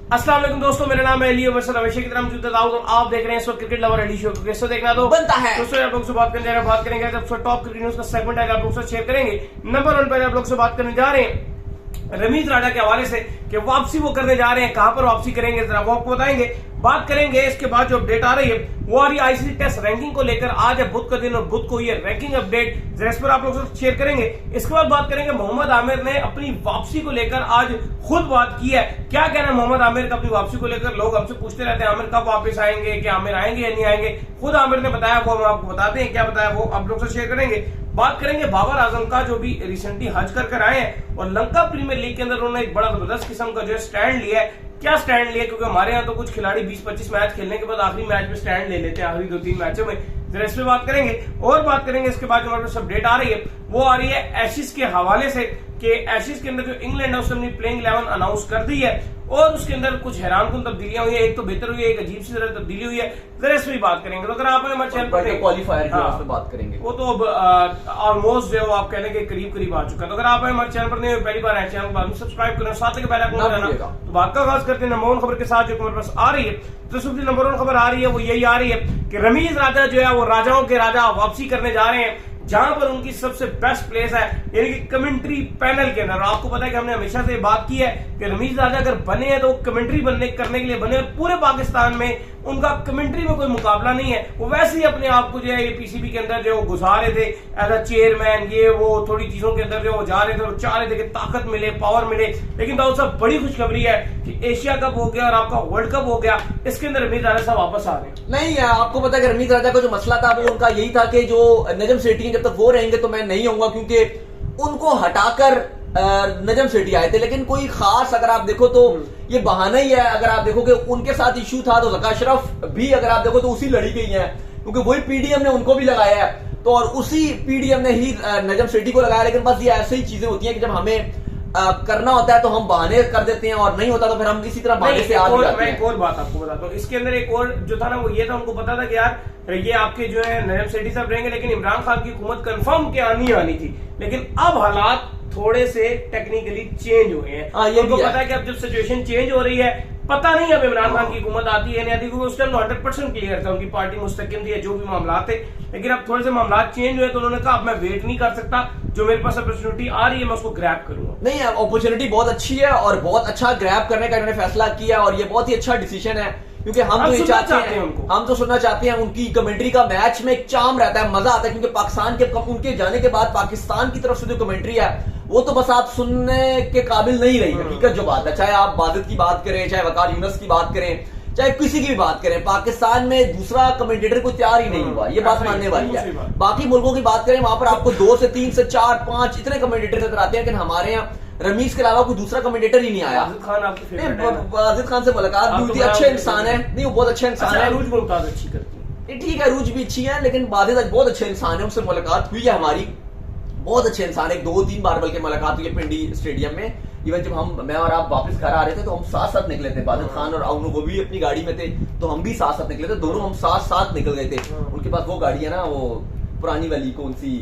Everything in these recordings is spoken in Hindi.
अस्सलाम वालेकुम दोस्तों, मेरा नाम है अली और हमेशा की तरह मौजूद हूं। आप देख रहे हैं इस वक्त क्रिकेट लवर अली शो को। कैसे देखना तो बनता है दोस्तों, आप लोग से बात करने जा रहे हैं, बात करेंगे जब टॉप क्रिकेट न्यूज का सेगमेंट है, आप लोग से शेयर करेंगे। नंबर 1 पर आप लोग से बात करने जा रहे हैं रमीज राजा के हवाले से कि वापसी वो करने जा रहे हैं, कहां पर वापसी करेंगे जरा वो आपको बताएंगे। बात करेंगे इसके बाद जो अपडेट आ रही है वो आ रही है आईसीसी टेस्ट रैंकिंग को लेकर। आज है बुध का दिन और बुध को ये रैंकिंग अपडेट जरा इस पर आप लोग से शेयर करेंगे। इसके बाद बात करेंगे मोहम्मद आमिर ने अपनी वापसी को लेकर आज खुद बात की है। क्या कहना है मोहम्मद आमिर का अपनी वापसी को लेकर? लोग हमसे पूछते रहते हैं आमिर कब वापस आएंगे, क्या आमिर आएंगे या नहीं आएंगे। खुद आमिर ने बताया, वो हम आपको बताते हैं क्या बताया, वो आप लोग से शेयर करेंगे। बात करेंगे बाबर आजम का जो भी रिसेंटली हज कर आए हैं और लंका प्रीमियर लीग के अंदर उन्होंने एक बड़ा जबरदस्त किस्म का जो स्टैंड लिया है। क्या स्टैंड लिया? क्योंकि हमारे यहाँ तो कुछ खिलाड़ी 20-25 मैच खेलने के बाद आखिरी मैच में स्टैंड ले लेते हैं, आखिरी 2-3 मैचों में। जरा इस पे बात करेंगे और बात करेंगे इसके बाद जो हमारे पास अपडेट आ रही है वो आ रही है एशिज के हवाले से कि एशिज के अंदर जो इंग्लैंड है उसने अपनी प्लेइंग 11 अनाउंस कर दी है और उसके अंदर कुछ हैरानकुन तब्दीलियां हुई है। एक तो बेहतर हुई है, एक अजीब सी तरह तब्दीली हुई है। जरा इस पे बात करेंगे। तो अगर आप हमारे चैनल पर क्वालिफायर की बात करेंगे, वो तो ऑलमोस्ट जो आप कहने के करीब आ चुका है। तो अगर आप हमारे चैनल पर नहीं पहली बार आए, चैनल को सब्सक्राइब करें, साथ के पहले तो बात का आगाज करते हैं नंबर 1 खबर के साथ जो हमारे पास आ रही है। तो सबसे नंबर 1 खबर आ रही है वो यही आ रही है कि रमीज राजा जो है वो राजाओं के राजा वापसी करने जा रहे हैं, जहां पर उनकी सबसे बेस्ट प्लेस है यानी कि कमेंट्री पैनल के अंदर। आपको पता है कि हमने हमेशा से बात की है कि रमीज राजा अगर बने हैं तो कमेंट्री करने के लिए बने। पूरे पाकिस्तान में उनका कमेंट्री में कोई मुकाबला नहीं है। वो वैसे ही अपने आप को जो है ये पीसीबी के अंदर जो घुसा रहे थे एज अ चेयरमैन, ये वो थोड़ी चीजों के अंदर जो वो जा रहे थे और चाह रहे थे कि ताकत मिले, पावर मिले। लेकिन दाऊद साहब बड़ी खुशखबरी है कि एशिया कप हो गया और आपका वर्ल्ड कप हो गया, इसके अंदर रमीज राजा साहब वापस आ रहे हैं। नहीं है, आपको पता है कि रमीज राजा का जो मसला था वो उनका यही था कि जो नजम सेठी जब तक वो रहेंगे तो मैं नहीं आऊंगा, क्योंकि उनको हटाकर नजम सेठी आए थे। लेकिन कोई खास अगर आप देखो तो ये बहाना ही है। अगर आप देखो कि उनके साथ इश्यू था तो ज़का अशरफ भी अगर आप देखो तो उसी लड़ी गई है, क्योंकि वही पीडीएम ने उनको भी लगाया है तो और उसी पीडीएम ने ही नजम सेठी को लगाया। लेकिन बस ये ऐसे ही चीजें होती हैं कि जब हमें करना होता है तो हम बहाने कर देते हैं और नहीं होता तो फिर हम इसी तरह बहाने से आगे जाते हैं। एक और बात आपको बताता हूँ, इसके अंदर एक और जो था ना वो ये था, उनको पता था कि यार ये आपके जो है नजम सेठी साहब रहेंगे, लेकिन इमरान खान की हुकूमत कंफर्म के आनी थी। लेकिन अब हालात थोड़े से टेक्निकली चेंज हुए हैं। उनको पता है कि अब जब सिचुएशन चेंज हो रही है, पता नहीं अब इमरान खान की हुकूमत आती है नहीं आती, क्योंकि उस टाइम 100% क्लियर था, उनकी पार्टी मुस्तकिल थी, जो भी मामला थे। लेकिन अब थोड़े से मामला चेंज हुए तो उन्होंने कहा अब मैं वेट नहीं कर सकता, जो मेरे पास अपॉर्चुनिटी आ रही है मैं उसको ग्रैब करूंगा। नहीं, अपॉर्चुनिटी बहुत अच्छी है और बहुत अच्छा ग्रैब करने का इन्होंने फैसला किया और ये बहुत ही अच्छा डिसीजन है, क्योंकि हम तो ये चाहते हैं, हम तो सुनना चाहते हैं उनकी कमेंट्री का। मैच में एक चार्म रहता है, मजा आता है, क्योंकि पाकिस्तान के उनके जाने के बाद पाकिस्तान की तरफ से जो कमेंट्री है वो तो बस आप सुनने के काबिल नहीं रही। हकीकत जो बात है, चाहे आप बादित की बात करें, चाहे वकार यूनस की बात करें, चाहे किसी की भी बात करें, पाकिस्तान में दूसरा कमेंटेटर को तैयार ही नहीं हुआ, ये बात मानने वाली है। बाकी मुल्कों की बात करें, वहां पर आपको 2 से 3 से 4 5 इतने कमेंटेटर नजर आते हैं, लेकिन हमारे यहाँ रमीज के अलावा कोई दूसरा कमेंटेटर ही नहीं आया। वाजिद खान से मुलाकात भी हुई थी, अच्छे इंसान है, नहीं वो बहुत अच्छे इंसान है। ठीक है, रूज भी अच्छी है, लेकिन वाजिद बहुत अच्छे इंसान है, उनसे मुलाकात हुई है हमारी, बहुत अच्छे इंसान है। 2-3 बार बल्कि मुलाकात हुई है पिंडी स्टेडियम में। इवन जब मैं और आप वापस घर आ रहे थे तो हम साथ निकले थे, वाजिद खान और अवनु वो भी अपनी गाड़ी में थे तो हम भी साथ निकले थे, दोनों हम साथ निकल गए थे। उनके पास वो गाड़ी है ना, वो पुरानी वाली कौन सी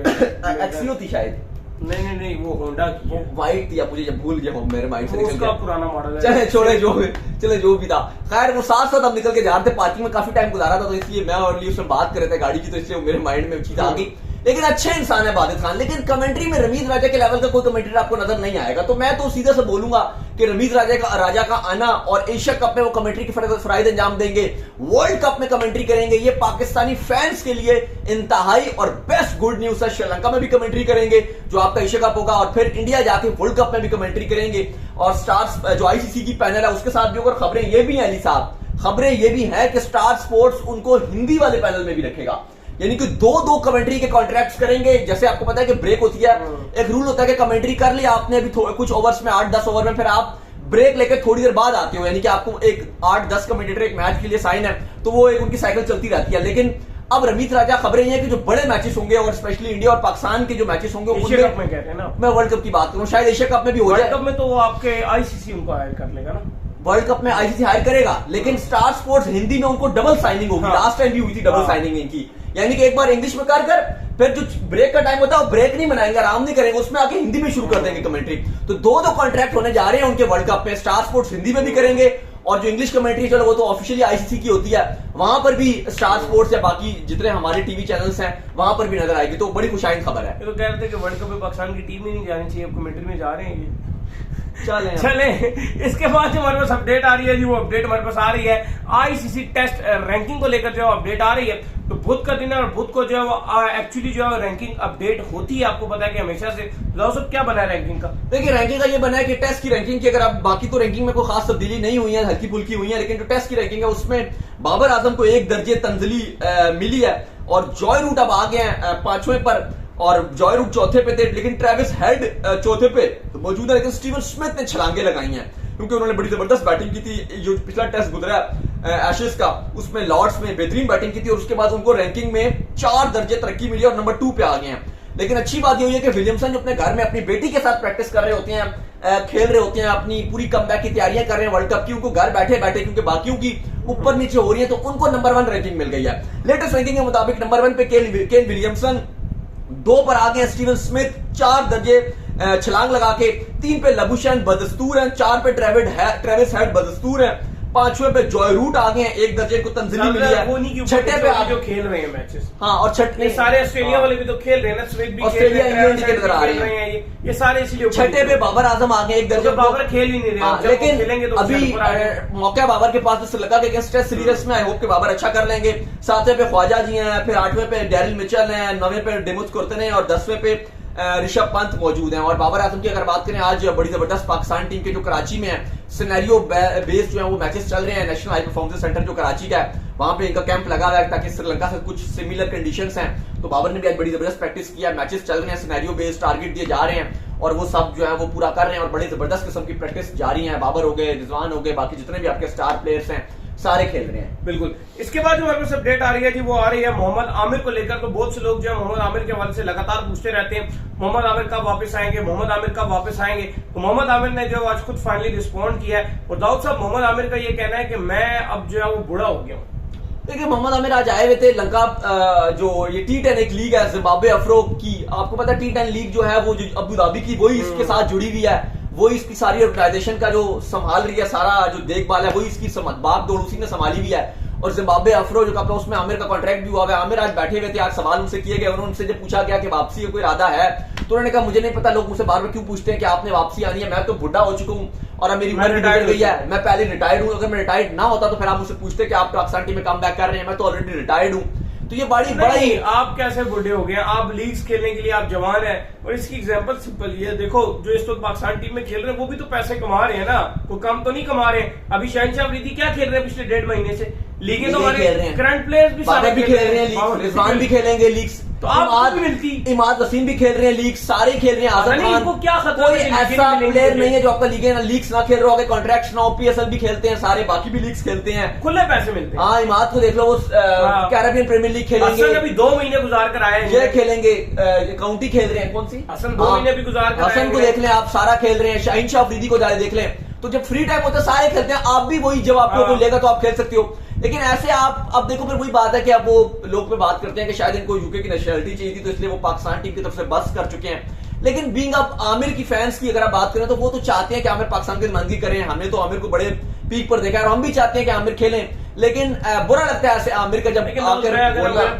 एक्सियो थी शायद, नहीं वो होंडा की, वो वाइट थी, मुझे जब भूल गया, मेरे माइंड से निकल गया, पुराना मॉडल है। चले छोड़े जो भी था, खैर वो साथ हम निकल के जा रहे थे। पार्किंग में काफी टाइम गुजारा था तो इसलिए मैं और उसमें बात कर रहे थे गाड़ी की, तो इसलिए मेरे माइंड में चीज आ गई। लेकिन अच्छे इंसान है वाजिद खान, लेकिन कमेंट्री में रमीज राजा के लेवल का कोई कमेंटेटर आपको नजर नहीं आएगा। तो मैं तो सीधे से बोलूंगा कि रमीज राजा का आना और एशिया कप में वो कमेंट्री के फराइद अंजाम देंगे, वर्ल्ड कप में कमेंट्री करेंगे, ये पाकिस्तानी फैंस के लिए इंतहाई और बेस्ट गुड न्यूज है। श्रीलंका में भी कमेंट्री करेंगे जो आपका एशिया कप होगा, और फिर इंडिया जाके वर्ल्ड कप में भी कमेंट्री करेंगे। और स्टार्स जो आईसीसी की पैनल है उसके साथ भी अगर खबरें ये भी हैं अली साहब, खबरें ये भी हैं कि स्टार स्पोर्ट्स उनको हिंदी वाले पैनल में भी रखेगा, यानी कि 2-2 कमेंट्री के कॉन्ट्रैक्ट्स करेंगे। जैसे आपको पता है कि ब्रेक होती है, एक रूल होता है कि कमेंट्री कर लिया आपने अभी कुछ ओवर्स में, 8-10 ओवर में, फिर आप ब्रेक लेकर थोड़ी देर बाद आते हो, यानी कि आपको एक 8-10 कमेंटेटर एक मैच के लिए साइन है तो वो एक उनकी साइकिल चलती रहती है। लेकिन अब रमीज राजा खबरें ये कि जो बड़े मैचेस होंगे और स्पेशली इंडिया और पाकिस्तान के जो मैचेस होंगे एशिया कप में कहते हैं ना, मैं वर्ल्ड कप की बात करूं, शायद एशिया कप में भी हो जाए। वर्ल्ड कप में तो वो आपके आईसीसी उनको हायर कर लेगा ना, वर्ल्ड कप में आईसीसी हायर करेगा, लेकिन स्टार स्पोर्ट्स हिंदी में उनको डबल साइनिंग होगी। लास्ट टाइम भी हुई थी डबल साइनिंग इनकी, यानी कि एक बार इंग्लिश में कर फिर जो ब्रेक का टाइम होता है वो ब्रेक नहीं बनाएंगे, आराम नहीं करेंगे, उसमें आके हिंदी में शुरू कर देंगे कमेंट्री। तो दो कॉन्ट्रैक्ट होने जा रहे हैं उनके वर्ल्ड कप में, स्टार स्पोर्ट्स हिंदी में भी करेंगे और जो इंग्लिश कमेंट्री चलो वो तो ऑफिशियली आईसीसी की होती है, वहां पर भी स्टार स्पोर्ट्स या बाकी जितने हमारे टीवी चैनल्स हैं वहां पर भी नजर आएगी। तो बड़ी खुशाइन खबर है। ये तो कह रहे थे कि वर्ल्ड कप में पाकिस्तान की टीम ही नहीं जानी चाहिए, अब कमेंट्री में जा रहे हैं ये। चले इसके बाद जो हमारे पास अपडेट आ रही है जी, वो अपडेट हमारे पास आ रही है आईसीसी टेस्ट रैंकिंग को लेकर जो अपडेट आ रही है। तो बुध का दिन है और बुध को जो है वो एक्चुअली जो है रैंकिंग अपडेट होती है, आपको पता है कि हमेशा से। सब क्या बना है रैंकिंग का? देखिए रैंकिंग का ये बना है कि टेस्ट की रैंकिंग की, अगर आप बाकी तो रैंकिंग में कोई खास तब्दीली नहीं हुई है, हल्की फुल्की हुई है, लेकिन जो टेस्ट की रैंकिंग है उसमें बाबर आजम को 1 दर्जे तंजली मिली है और जॉय रूट अब आ गए हैं 5वें पर और जॉय रूट चौथे पे थे, लेकिन ट्रेविस हेड चौथे पे मौजूद है। लेकिन स्टीवन स्मिथ ने छलांगे लगाई हैं क्योंकि उन्होंने बड़ी जबरदस्त बैटिंग की थी। जो पिछला टेस्ट गुजरा एशेज का उसमें लॉर्ड्स में बेहतरीन बैटिंग की थी और उसके बाद उनको रैंकिंग में 4 दर्जे तरक्की मिली और नंबर 2 पे आ गए हैं। लेकिन अच्छी बात ये हुई है कि विलियमसन जो अपने घर में अपनी बेटी के साथ प्रैक्टिस कर रहे होते हैं, खेल रहे होते हैं, अपनी पूरी कमबैक की तैयारियां कर रहे हैं वर्ल्ड कप की, उनको घर बैठे बैठे क्योंकि बाकियों की ऊपर नीचे हो रही है तो उनको नंबर 1 रैंकिंग मिल गई है। लेटेस्ट रैंकिंग के मुताबिक नंबर 1 पे केन विलियमसन, 2 पर आ गए स्टीवन स्मिथ 4 दर्जे छलांग लगा के, 3 पे लबुशैन बदस्तूर हैं, 4 पे ट्रेविस हेड बदस्तूर है, 5वें पे जॉय रूट आ गए हैं, 1 दर्जे को तंजली मिली है, 6ठे पे जो खेल रहे हैं मैचेस। हाँ और 6ठे सारे ऑस्ट्रेलिया वाले भी तो खेल रहे हैं ना, स्मिथ भी ऑस्ट्रेलिया इंग्लैंड के नजर आ रहे हैं ये सारे, इसलिए 6ठे पे बाबर आजम आ गए 1 दर्जे। बाबर खेल ही नहीं रहे, लेकिन अभी मौका बाबर के पास श्रीलंका के अगेंस्ट टेस्ट सीरीज में, आई होप के बाबर अच्छा कर लेंगे। 7वें पे ख्वाजा जी हैं, फिर 8वें पे डैरिल मिचेल हैं, 9वें पे डेमुथ कुर्तने और 10वें पे ऋषभ पंत मौजूद हैं। और बाबर आजम की अगर बात करें, आज बड़ी जबरदस्त पाकिस्तान टीम के जो कराची में है सिनेरियो बेस्ड जो है वो मैचेस चल रहे हैं। नेशनल हाई परफॉर्मेंस सेंटर जो कराची का है वहां पे इनका कैंप लगा हुआ है ताकि श्रीलंका से कुछ सिमिलर कंडीशंस हैं। तो बाबर ने भी आज बड़ी जबरदस्त प्रैक्टिस किया, मैचेस चल रहे हैं, सिनेरियो बेस्ड टारगेट दिए जा रहे हैं और वो सब जो है वो पूरा कर रहे हैं और बड़ी जबरदस्त किस्म की प्रैक्टिस जारी है। बाबर हो गए, रिजवान हो गए, बाकी जितने भी आपके स्टार प्लेयर्स हैं सारे खेल रहे हैं। बिल्कुल। इसके बाद जो हमारे पास अपडेट आ रही है जी, वो आ रही है मोहम्मद आमिर को लेकर। तो बहुत से लोग जो है मोहम्मद आमिर के हवाले से लगातार पूछते रहते हैं, मोहम्मद आमिर कब वापस आएंगे, मोहम्मद आमिर कब वापस आएंगे। तो मोहम्मद आमिर ने जो आज खुद फाइनली रिस्पॉन्ड किया है और दाऊद साहब मोहम्मद आमिर का ये कहना है कि मैं अब जो है वो बूढ़ा हो गया हूँ। देखिए मोहम्मद आमिर आज आए हुए थे लंका, जो ये T10 एक लीग है जिम्बाब्वे अफ्रो की, आपको पता है T10 लीग जो है वो अबू धाबी की वही इसके साथ जुड़ी हुई है, वो इसकी सारी ऑर्गेनाइजेशन का जो संभाल रही है, सारा जो देखभाल है वही इसकी बाग दौड़ उसी ने संभाली हुई है। और जिम्बाब्वे अफ्रो जो कप है उसमें आमिर का कॉन्ट्रैक्ट भी हुआ है। आमिर आज बैठे हुए थे, आज सवाल उनसे किए गए, उनसे जब पूछा गया कि वापसी का कोई इरादा है तो उन्होंने कहा मुझे नहीं पता, लोग मुझसे बार बार क्यों पूछते हैं कि आपने वापसी आनी है, मैं तो बुढ़ा हो चुका हूँ और अब मेरी उम्र रिटायर्ड गई है, मैं पहले रिटायर्ड हूँ, अगर मैं रिटायर्ड ना होता तो फिर आप मुझसे पूछते कि आप पाकिस्तान टीम में कम बैक कर रहे हैं, मैं तो ऑलरेडी रिटायर्ड हूँ। तो ये बड़ी आप कैसे बूढ़े हो गए, आप लीग्स खेलने के लिए आप जवान है। और इसकी एग्जांपल सिंपल ये देखो, जो इस वक्त पाकिस्तान टीम में खेल रहे हैं वो भी तो पैसे कमा रहे हैं ना, वो कम तो नहीं कमा रहे हैं। अभी शहनशाह अफरीदी क्या खेल रहे हैं पिछले 1.5 महीने से, लीगें तो हमारे करंट प्लेयर्स भी सारे खेल रहे हैं, रिजवान भी खेलेंगे लीग्स, तो आप मिलती, इमाद वसीम भी खेल रहे हैं लीग, सारे खेल रहे हैं। आजम खान को क्या खतरा, कोई ऐसा प्लेयर नहीं है जो आपका लीग्स ना खेल रहा होगा, कॉन्ट्रैक्ट ना हो, PSL भी खेलते हैं सारे, बाकी भी लीग्स खेलते हैं, खुले पैसे मिलते हैं। हाँ इमाद को देख लो, वो कैरेबियन प्रीमियर लीग खेलेंगे, अभी 2 महीने गुजार कर आए हैं, ये खेलेंगे, काउंटी खेल रहे हैं, कौन सी हसन 2 महीने भी गुजार कर, हसन को देख लें आप, सारा खेल रहे हैं, शहनशाह अफरीदी को जाके देख लें। तो जब फ्री टाइम होता है सारे खेलते हैं, आप भी वही, जब आपको कोई लेगा तो आप खेल सकते हो। लेकिन ऐसे आप अब देखो फिर वही बात है कि अब वो लोग पे बात करते हैं कि शायद इनको यूके की नेशनलिटी चाहिए थी तो इसलिए वो पाकिस्तान टीम की तरफ से बस कर चुके हैं। लेकिन बीइंग अब आमिर की फैंस की अगर आप बात करें तो वो तो चाहते हैं कि आमिर पाकिस्तान की नुमाइंदगी करें। हमने तो आमिर को बड़े पीक पर देखा है और हम भी चाहते हैं कि आमिर खेलें, लेकिन बुरा लगता है ऐसे आमिर का जब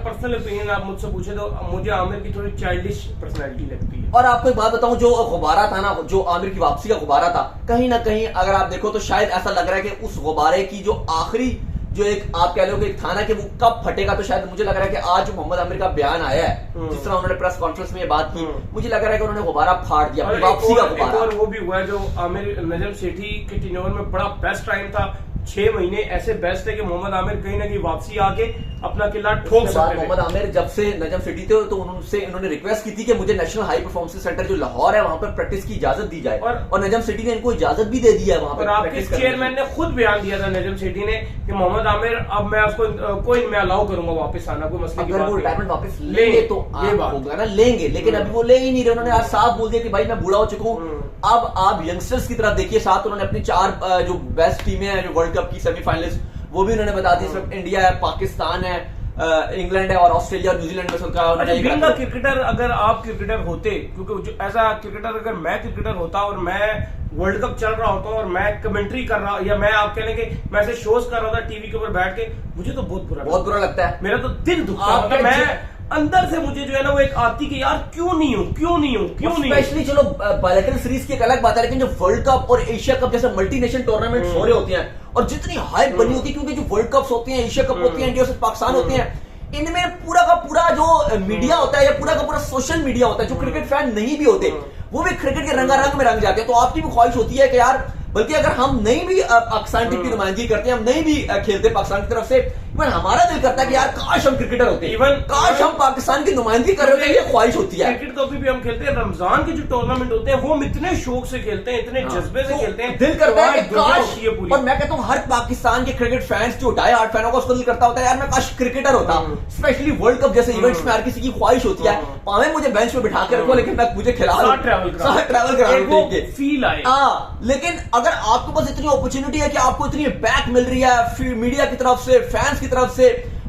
पर्सनल ओपिनियन आप मुझसे पूछे तो मुझे आमिर की थोड़ी चाइल्डिश पर्सनैलिटी लगती है। और आपको एक बात बताऊं, जो गुब्बारा था ना, जो आमिर की वापसी का गुब्बारा था, कहीं ना कहीं अगर आप देखो तो शायद ऐसा लग रहा है कि उस गुब्बारे की जो आखिरी जो एक आप कह लो कि एक थाना कि वो कब फटेगा, तो शायद मुझे लग रहा है कि आज जो मोहम्मद आमिर का बयान आया है, जिस तरह उन्होंने प्रेस कॉन्फ्रेंस में ये बात की, मुझे लग रहा है कि उन्होंने गुब्बारा फाड़ दिया, अपनी वापसी का गुब्बारा। और वो भी हुआ है जो आमिर नजम सेठी के टेन्योर में बड़ा बेस्ट टाइम था, 6 महीने ऐसे बेस्ट है कि मोहम्मद आमिर कहीं ना कहीं वापसी आके अपना किला ठोक सकते थे। मोहम्मद आमिर जब से नजम सिटी थे तो उनसे इन्होंने रिक्वेस्ट की थी कि मुझे नेशनल हाई परफॉर्मेंस सेंटर जो लाहौर है वहां पर प्रैक्टिस की इजाजत दी जाए, और नजम सिटी ने इनको इजाजत भी दे दी है वहां पर। आपके चेयरमैन ने खुद बयान दिया था नजम सिटी ने कि मोहम्मद आमिर अब मैं उसको कोई मैं अलाउ करूंगा वापस आना, कोई मसले की बात नहीं। अगर वो रिटायरमेंट वापस लेंगे तो ये बात होगा ना, लेंगे, लेकिन अभी वो ले ही नहीं रहे। उन्होंने आज साफ बोल दिया कि भाई मैं बूढ़ा हो चुका हूँ, अब आप यंगस्टर्स की तरफ देखिए। साथ उन्होंने अपनी 4 जो बेस्ट टीमें हैं जो वर्ल्ड कप की सेमीफाइनलिस्ट वो भी उन्होंने बता दी, सिर्फ इंडिया है, पाकिस्तान है, इंग्लैंड है और ऑस्ट्रेलिया और न्यूजीलैंड में उनका अच्छा, क्रिकेटर अगर आप क्रिकेटर होते, क्योंकि ऐसा क्रिकेटर अगर मैं क्रिकेटर होता और मैं वर्ल्ड कप चल रहा होता और मैं कमेंट्री कर रहा, या मैं आप कह लेंगे मैं ऐसे शोज कर रहा था टीवी के ऊपर बैठ के, मुझे तो बहुत बुरा लगता है। मेरा तो दिल दुखता है, मैं अंदर से मुझे जो है ना वो एक आती कि यार क्यों नहीं हूँ। स्पेशली चलो बायलैटरल सीरीज की एक अलग बात है, लेकिन जो वर्ल्ड कप और एशिया कप जैसे मल्टीनेशनल टूर्नामेंट हो रहे होते हैं और जितनी हाइप बनी होती है, क्योंकि जो वर्ल्ड कप्स होते हैं, एशिया कप होती है, इंडिया से पाकिस्तान होते हैं, इनमें पूरा का पूरा जो मीडिया होता है या पूरा का पूरा सोशल मीडिया होता है, जो क्रिकेट फैन नहीं भी होते वो भी क्रिकेट के रंगारंग में रंग जाते हैं। तो आपकी भी ख्वाहिश होती है कि यार, बल्कि अगर हम नहीं भी पाकिस्तान टीम की नुमाइंदगी करते हैं, हम नहीं भी खेलते पाकिस्तान की तरफ से, इवन हमारा दिल करता है कि यार काश हम क्रिकेटर होते, इवन काश हम पाकिस्तान की नुमाइंदगी कर रहे होते, ये ख्वाहिश होती है। क्रिकेट तो भी हम खेलते हैं, रमजान के जो टूर्नामेंट होते हैं वो हम इतने शौक से खेलते हैं, इतने जज्बे से खेलते हैं, दिल करता है कि काश। और मैं कहता हूँ हर पाकिस्तान के क्रिकेट फैंस जो डाई हार्ड फैन होगा उसको दिल करता होता है यार मैं काश क्रिकेटर होता। स्पेशली वर्ल्ड कप जैसे इवेंट्स में हर किसी की ख्वाहिश होती है, पावे मुझे बेंच पे बिठा के रखो, लेकिन मैं मुझे खिला ट्रैवल करा फील आए। लेकिन अगर आपके पास इतनी अपॉर्चुनिटी है कि आपको इतनी बैक मिल रही है मीडिया की तरफ से, फैंस की तरफ से,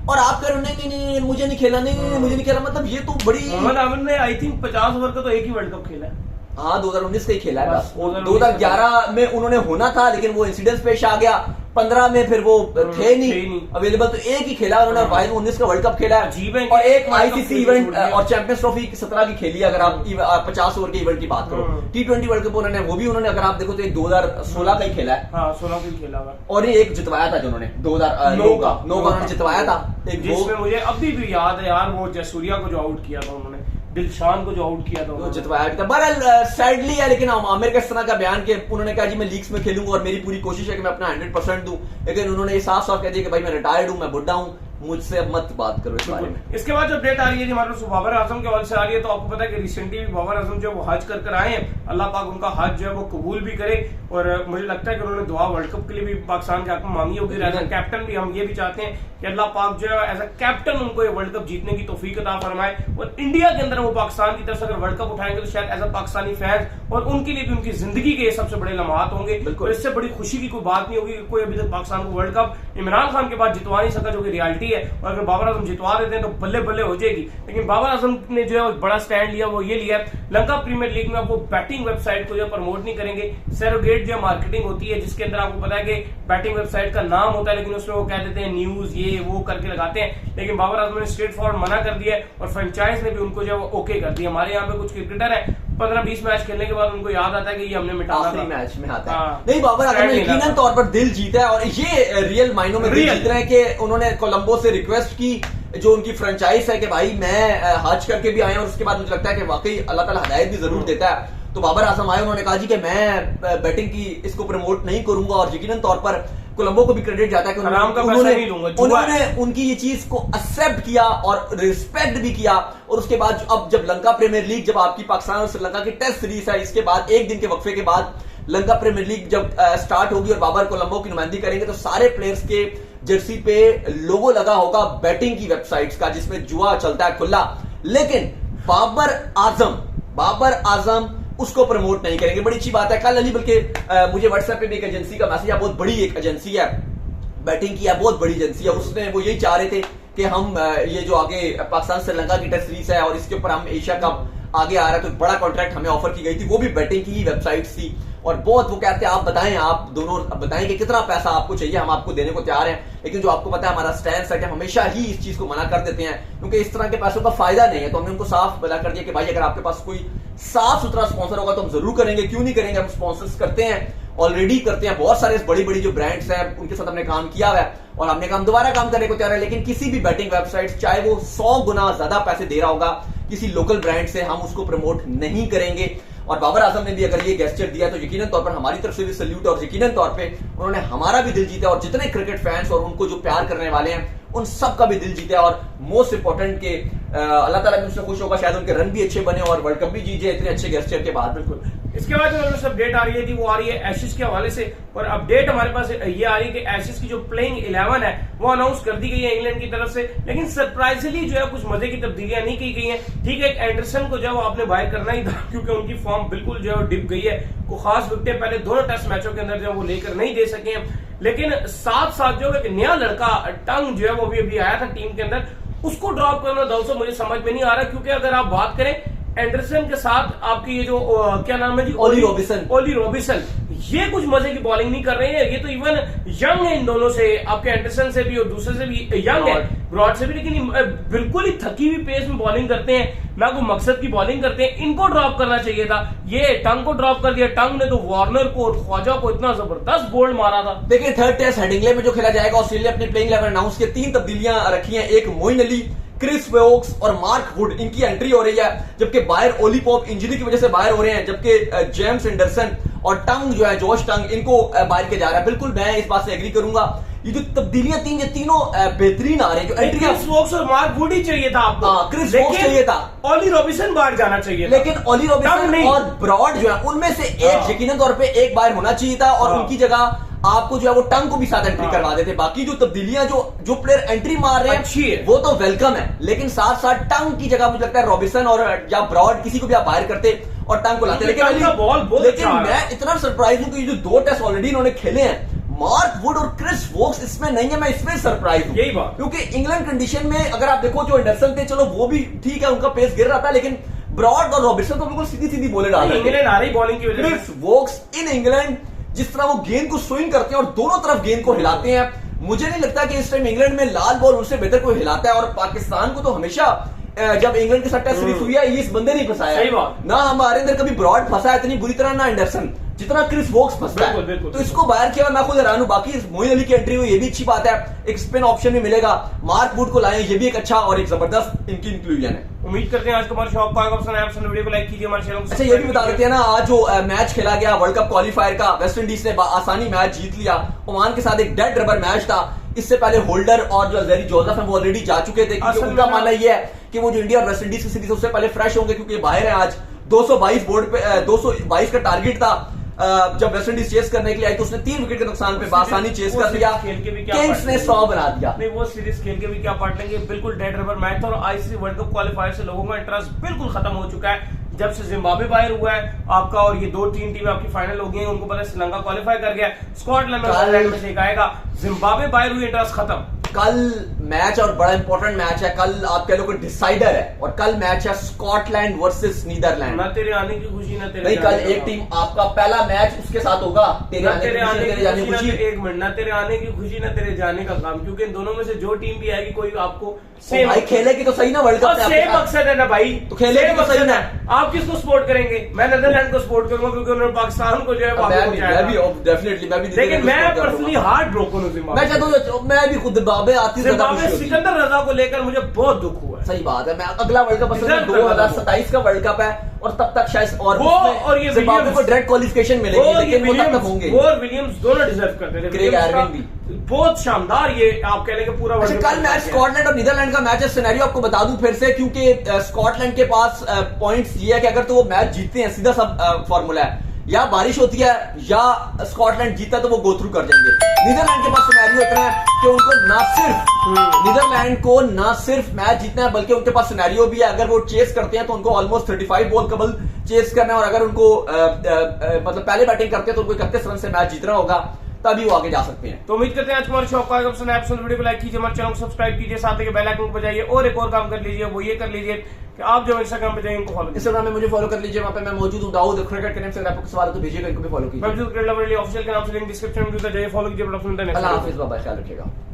और आप कह रहे हो नहीं मुझे नहीं खेला, मुझे नहीं खेला, मतलब ये तो बड़ी। मोहम्मद आमिर ने आई थिंक 50 ओवर का तो एक ही वर्ल्ड कप खेला है। हाँ 2019 का ही खेला है, 2011 में उन्होंने होना था लेकिन वो इंसिडेंस पेश आ गया, 15 में फिर वो थे नहीं अवेलेबल, तो एक ही खेला उन्होंने, 19 का वर्ल्ड कप खेला है और एक आईसीसी इवेंट और चैंपियंस ट्रॉफी 17 की खेली है। अगर आप 50 ओवर के इवेंट की बात करो, T20 वर्ल्ड कप उन्होंने वो भी उन्होंने अगर आप देखो तो एक 2016 का ही खेला है, 16 का ही खेला हुआ, और ये एक जितवाया था जो उन्होंने 2009 का उन्होंने जितवाया था, जिसमें मुझे अभी भी याद है यार वो जयसूर्या को जो आउट किया था उन्होंने, दिलशान को जो आउट किया था, जितवाया था। बहरहाल सैडली है, लेकिन आमिर का इस तरह का बयान के उन्होंने कहा जी मैं लीग्स में खेलूंगा और मेरी पूरी कोशिश है कि मैं अपना 100% दूं, लेकिन उन्होंने ये साफ साफ कह दिया कि भाई मैं रिटायर्ड हूं, मैं बुढ़ा हूं, मुझसे अब मत बात करो इस बारे में। इसके बाद जो अपडेट आ रही है हमारे बाबर आजम के हवाले से आ रही है, तो आपको पता है कि रिसेंटली भी बाबर आजम जो वो हज कर आए हैं, अल्लाह पाक उनका हज जो है वो कबूल भी करे, और मुझे लगता है कि उन्होंने दुआ वर्ल्ड कप के लिए भी पाकिस्तान के हक में मांगी होगी, एज ए कैप्टन भी हम ये भी चाहते हैं कि अल्लाह पाक जो है एज ए कैप्टन उनको ये वर्ल्ड कप जीतने की तौफीक अता फरमाए, और इंडिया के अंदर वो पाकिस्तान की तरफ से अगर वर्ल्ड कप उठाएंगे तो शायद एज ए पाकिस्तानी फैंस और उनके लिए भी उनकी जिंदगी के सबसे बड़े लम्हात होंगे, और इससे बड़ी खुशी की कोई बात नहीं होगी कि कोई अभी तक पाकिस्तान को वर्ल्ड कप इमरान खान के बाद जितवा नहीं सका, जो कि रियलिटी है, और अगर बाबर आजम जितवा देते हैं तो बल्ले बल्ले हो जाएगी। लेकिन बाबर आजम ने जो है बड़ा स्टैंड लिया, वो ये लिया लंका प्रीमियर लीग में वो बैटिंग वेबसाइट को जो प्रमोट नहीं करेंगे, सैरोगेट जो मार्केटिंग होती है जिसके अंदर आपको पता है कि बैटिंग वेबसाइट का नाम होता है, लेकिन उसमें वो कह देते हैं न्यूज ये वो करके लगाते हैं, लेकिन बाबर आजम ने स्ट्रेट फॉरवर्ड मना कर दिया है, और फ्रेंचाइज ने भी उनको जो ओके कर दिया। हमारे यहाँ पे कुछ क्रिकेटर है 15-20 मैच खेलने के बाद उनको याद आता है कि ये हमने मिटाना था, मैच में आता है। नहीं, बाबर आजम ने यकीनन तौर पर दिल जीता है, और ये रियल मायनों में दिल जीत रहे हैं कि उन्होंने कोलंबो से रिक्वेस्ट की, जो उनकी फ्रेंचाइज है कि भाई मैं हज करके भी आया, और उसके बाद मुझे लगता है कि वाकई अल्लाह ताला हिदायत भी जरूर देता है। तो बाबर आजम आए, उन्होंने कहा जी कि मैं बैटिंग की इसको प्रमोट नहीं करूंगा, और यकीनन तौर पर कोलंबो को भी क्रेडिट जाता है कि उन्होंने उनकी ये चीज को एक्सेप्ट किया और रिस्पेक्ट भी किया। और उसके बाद अब जब लंका प्रीमियर लीग, जब आपकी पाकिस्तान और श्रीलंका की टेस्ट सीरीज है, इसके बाद एक दिन के वक्फे के बाद लंका प्रीमियर लीग जब स्टार्ट होगी और बाबर कोलंबो की नुमाइंदगी करेंगे, तो सारे प्लेयर्स के जर्सी पे लोगो लगा होगा बैटिंग की वेबसाइट्स का, जिसमें जुआ चलता है खुला, लेकिन बाबर आजम उसको प्रमोट नहीं करेंगे। बड़ी अच्छी बात है। कल अली बल्कि मुझे व्हाट्सएप पे भी एक एजेंसी का मैसेज है, बहुत बड़ी एक एजेंसी है बैटिंग की है, बहुत बड़ी एजेंसी है, उसने वो यही चाह रहे थे कि हम ये जो आगे पाकिस्तान श्रीलंका की टेस्ट सीरीज है और इसके ऊपर हम एशिया कप आगे आ रहा है, तो बड़ा कॉन्ट्रैक्ट हमें ऑफर की गई थी, वो भी बैटिंग की ही वेबसाइट थी, और बहुत वो कहते हैं आप बताएं, आप दोनों बताएं कि कितना पैसा आपको चाहिए, हम आपको देने को तैयार हैं। लेकिन जो आपको पता है हमारा स्टैंड है कि हम हमेशा ही इस चीज को मना कर देते हैं, क्योंकि इस तरह के पैसों का फायदा नहीं है। तो हमने उनको साफ बता कर दिया कि भाई अगर आपके पास कोई साफ सुथरा स्पॉन्सर होगा तो हम जरूर करेंगे, क्यों नहीं करेंगे, हम स्पॉन्सर्स करते हैं, ऑलरेडी करते हैं, बहुत सारे बड़ी बड़ी जो ब्रांड्स हैं उनके साथ हमने काम किया हुआ है, और हमने काम दोबारा काम करने को तैयार है। लेकिन किसी भी बैटिंग वेबसाइट चाहे वो 100 गुना ज्यादा पैसे दे रहा होगा किसी लोकल ब्रांड से, हम उसको प्रमोट नहीं करेंगे। और बाबर आजम ने भी अगर ये गेस्चर दिया तो यकीनन तौर पर हमारी तरफ से भी सल्यूट, और यकीनन तौर पे उन्होंने हमारा भी दिल जीता, और जितने क्रिकेट फैंस और उनको जो प्यार करने वाले हैं उन सब का भी दिल जीता। और मोस्ट इंपॉर्टेंट के अल्लाह ताला भी उससे खुश होगा, शायद उनके रन भी अच्छे बने और वर्ल्ड कप भी जीते इतने अच्छे गेस्चर के बाद। बिल्कुल इसके बाद जो अपडेट आ रही थी वो आ रही है एशेस के हवाले से, और अपडेट हमारे पास ये आ रही है कि एशेस की जो प्लेइंग 11 है वो अनाउंस कर दी गई है इंग्लैंड की तरफ से, लेकिन सरप्राइजली जो है कुछ मजे की तब्दीलियां नहीं की गई हैं। ठीक है, एंडरसन को जो है वो आपने बाहर करना ही था क्योंकि उनकी फॉर्म बिल्कुल जो है डिप गई है, को खास विकेटें पहले दोनों टेस्ट मैचों के अंदर जो है वो लेकर नहीं दे सके हैं, लेकिन साथ साथ जो एक नया लड़का टंग जो है वो भी अभी आया था टीम के अंदर, उसको ड्रॉप करना दोस्तों मुझे समझ में नहीं आ रहा, क्योंकि अगर आप बात करें एंडरसन के साथ आपकी ये जो क्या नाम है जी, ओली रॉबिसन, ये कुछ मजे की बॉलिंग नहीं कर रहे हैं। ये तो इवन यंग है इन दोनों से, आपके एंडरसन से भी और दूसरे से भी यंग है, ब्रॉड से भी, लेकिन बिल्कुल ही थकी हुई पेस में बॉलिंग करते हैं, ना कोई मकसद की बॉलिंग करते हैं। इनको ड्रॉप करना चाहिए था, ये टंग को ड्रॉप कर दिया। टंग ने तो वार्नर को और ख्वाजा को इतना जबरदस्त बोल्ड मारा था। देखिए, थर्ड टेस्ट हेडिंग्ले में जो खेला जाएगा, ऑस्ट्रेलिया अपनी प्लेइंग 11 अनाउंस की 3 तब्दीलियां रखी हैं। एक मोइन अली, क्रिस वोक्स और मार्क वुड, इनकी एंट्री हो रही है, जबकि बायर ओली पॉप इंजरी की वजह से बाहर हो रहे हैं, जबकि जेम्स एंडरसन और टंग जो है, जोश टंग, इनको बाहर किया जा रहा है। बिल्कुल मैं इस बात से एग्री करूंगा, ये जो तब्दीलियां ये तीनों बेहतरीन आ रही है। जो एंट्री क्रिस वोक्स और मार्क वुड ही चाहिए था आपको, क्रिस वोक्स चाहिए था, ओली रॉबिसन बाहर जाना चाहिए था, लेकिन ओली रॉबिसन और ब्रॉड जो है उनमें से एक यकीनन तौर पे एक बाहर होना चाहिए था, और उनकी जगह आपको जो है वो टंग को भी साथ एंट्री करवा देते। बाकी जो तब्दीलियां जो प्लेयर एंट्री मार रहे हैं वो तो वेलकम है, लेकिन साथ साथ टंग की जगह मुझे लगता है रॉबिसन और या ब्रॉड किसी को भी आप बाहर करते और टंग को लाते। लेकिन मैं इतना सरप्राइज हूं कि ये जो 2 टेस्ट ऑलरेडी इन्होंने खेले हैं, मार्क वुड और क्रिस वोक्स इसमें नहीं है, मैं इसमें सरप्राइज हूं। यही बात, क्योंकि इंग्लैंड कंडीशन में अगर आप देखो, जो एंडरसन थे चलो वो भी ठीक है, उनका पेस गिर रहा था, लेकिन ब्रॉड और रॉबिसन तो बिल्कुल सीधी सीधी बोले डाल रहे थे। इंग्लैंड आ रही बॉलिंग की वजह से। क्रिस वोक्स इन इंग्लैंड जिस तरह वो गेंद को स्विंग करते हैं और दोनों तरफ गेंद को हिलाते हैं, मुझे नहीं लगता कि इस टाइम इंग्लैंड में लाल बॉल उनसे बेहतर कोई हिलाता है। और पाकिस्तान को तो हमेशा जब इंग्लैंड के साथ टेस्ट सीरीज हुई है, ये इस बंदे नहीं फंसाया, ना हमारे अंदर कभी ब्रॉड फंसा है इतनी बुरी तरह, ना एंडरसन, जितना क्रिस वोक्स फंसता है। तो इसको बाहर किया, मैं खुद हैरान हूं। बाकी मोइन अली की एंट्री हुई, ये भी अच्छी बात है, एक स्पिन ऑप्शन भी मिलेगा। मार्क वुड को लाए, ये भी एक अच्छा और एक जबरदस्त इनकी इंक्लूजन है। उम्मीद करते हैं आज को हमारे शौक को आएगा पसंद आया, वीडियो को लाइक कीजिए, हमारे चैनल को। अच्छा, ये भी बता देते हैं ना, आज जो मैच खेला गया वर्ल्ड कप क्वालिफायर का, वेस्ट इंडीज ने आसानी मैच जीत लिया। ओमान के साथ एक डेड रबर मैच था, इससे पहले होल्डर और जो जेरी जोसेफ है वो ऑलरेडी जा चुके थे, क्योंकि उनका मानना यह है कि वो जो इंडिया और वेस्ट इंडीज की सीरीज उससे पहले फ्रेश होंगे, क्योंकि बाहर है। आज 222 बोर्ड पे 222 का टारगेट था, जब वेस्ट इंडीज चेस करने के लिए आई तो उसने 3 विकेट के नुकसान पे आसानी चेस कर लिया, किंग्स ने 100 बना दिया। नहीं, वो सीरीज खेल के भी क्या पार्ट लेंगे, बिल्कुल डेड रबर मैच था। और आईसीसी वर्ल्ड कप क्वालिफायर से लोगों का इंटरेस्ट बिल्कुल खत्म हो चुका है, जब से जिम्बाब्वे बाहर हुआ है आपका, और ये 2-3 टीमें आपकी फाइनल हो गई हैं, उनको पता है श्रीलंका क्वालिफाई कर गया, स्कॉटलैंड में से एक आएगा, जिम्बाब्वे बाहर हुई, इंटरेस्ट खत्म। कल मैच और बड़ा इंपॉर्टेंट मैच है, कल आप कह लो कि डिसाइडर है, और कल मैच है स्कॉटलैंड वर्सेस नीदरलैंड। ना तेरे आने की खुशी ना तेरे नहीं, कल एक टीम आपका पहला मैच उसके साथ होगा, तेरे आने की खुशी। एक मिनट, ना तेरे आने की खुशी ना तेरे जाने का काम, क्योंकि इन दोनों में से जो टीम भी आएगी कोई आपको सेम भाई खेलेगी तो सही ना, वर्ल्ड कप सेम मकसद है ना भाई, तो खेलेगी तो सही ना। आप किसको सपोर्ट करेंगे? मैं नीदरलैंड को सपोर्ट करूंगा, क्योंकि उन्होंने पाकिस्तान को जो है लेकिन मैं पर्सनली हार्ट ब्रोकन हूं। मैं चाहता हूं, मैं भी खुद सिकंदर रजा को लेकर मुझे बहुत दुख हुआ है। सही बात है, मैं अगला वर्ल्ड कप 2027 का वर्ल्ड कप है, और तब तक शायद और ये जिम्बाब्वे को डायरेक्ट क्वालिफिकेशन मिलेगी, लेकिन वो तब तक होंगे। और विलियम्स दोनों डिजर्व करते थे, क्रेग एरविन भी बहुत शानदार, ये आप कह लेंगे पूरा। अच्छा, कल मैच स्कॉटलैंड और नीदरलैंड का मैच है, सिनेरियो आपको बता दूं फिर से, क्योंकि स्कॉटलैंड के पास पॉइंट्स ये है कि अगर तो वो मैच जीतते हैं, सीधा सब फॉर्मूला है, या बारिश होती है या स्कॉटलैंड जीता तो वो गो थ्रू कर जाएंगे। नीदरलैंड के पास सिनेरियो इतना है कि उनको नीदरलैंड को ना सिर्फ मैच जीतना है, बल्कि उनके पास सिनेरियो भी है, अगर वो चेस करते हैं तो उनको ऑलमोस्ट 35 बॉल कबल चेस करना है, और अगर उनको मतलब पहले बैटिंग करते हैं तो उनको 31 रन से मैच जीतना होगा, तभी वो आगे जा सकते हैं। तो उम्मीद करते हैं आज हमारे शौक का वीडियो को लाइक कीजिए, हमारे चैनल को सब्सक्राइब कीजिए, साथ ही बेल आइकन को बजाइए, और एक और काम कर लीजिए, वो ये कर लीजिए कि आप जो इंस्टाग्राम पे जाइए इनको फॉलो, इंस्टाग्राम में मुझे फॉलो कर लीजिए, वहां पे मैं मौजूद हूं, दाऊद क्रिकेट के नाम से। अगर आपको सवाल है तो भेजिएगा, इनको भी फॉलो कीजिए। मैं ऑफिशियल के नाम से लिंक डिस्क्रिप्शन में जाइए, फॉलो कीजिए। अल्लाह हाफिज़, बाय बाय, ख्याल रखिएगा।